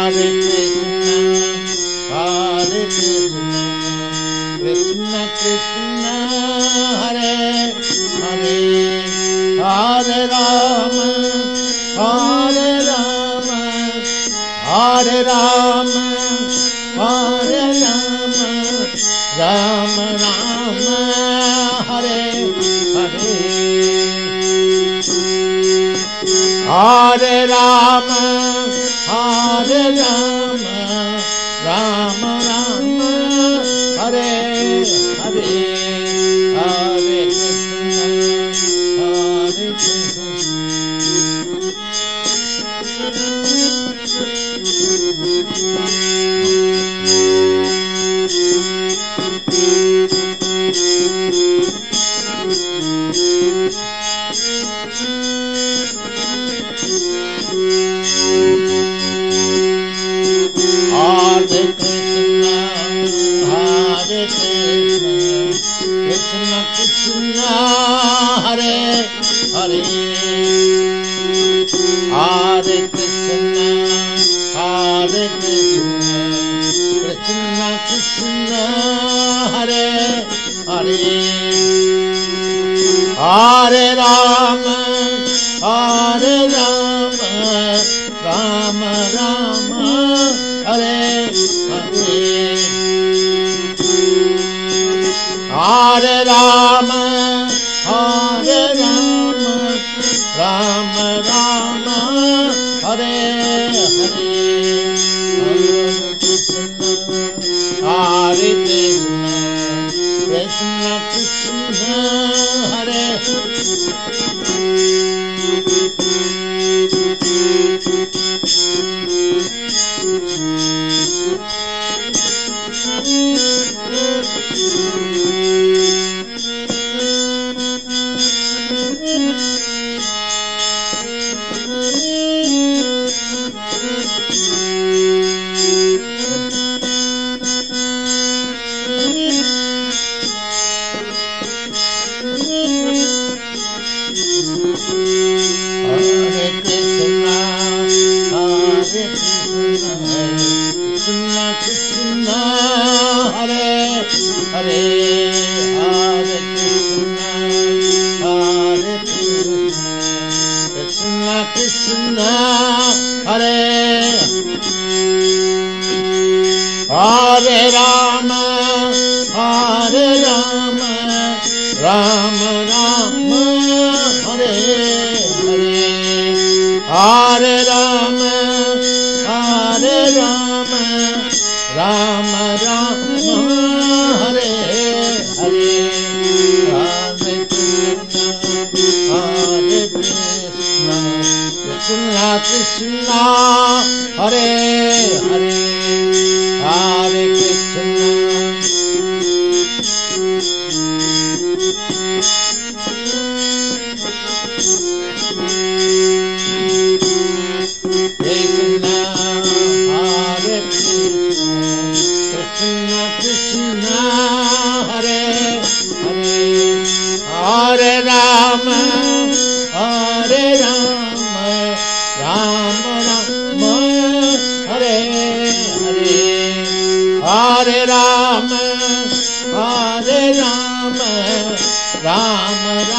Hare Krishna, Krishna Krishna, Hare Hare, Hare Rama, Hare Rama, Hare Rama, Hare Rama, Rama Rama, Hare Hare, Hare Rama, Hare Rama, Rama Rama, Hare Hare, Hare Krishna, Hare Krishna. Hare Krishna, Hare Krishna, Krishna Krishna, Hare Hare, Hare Krishna, Hare Krishna, Krishna Krishna, Hare Hare, Hare Rama, Hare Rama, Rama Rama, Hare Hare, Hare Rama, Hare Rama, Rama Rama, Hare Hare, Hare Krishna, Hare Krishna, Krishna Krishna, Hare Krishna, Hare Hare Rama, Hare Rama, Rama Rama, Hare Hare, Hare Rama, Hare Rama, Rama Rama, Hare Hare, Hare Krishna, Hare Krishna, Krishna Krishna, Hare Hare, Hare Krishna. Krishna, Hare Krishna, Krishna Krishna, Hare Hare, Hare Rama, Hare Rama, Rama Rama, Hare Hare, Hare Rama, Hare Rama, Rama Rama.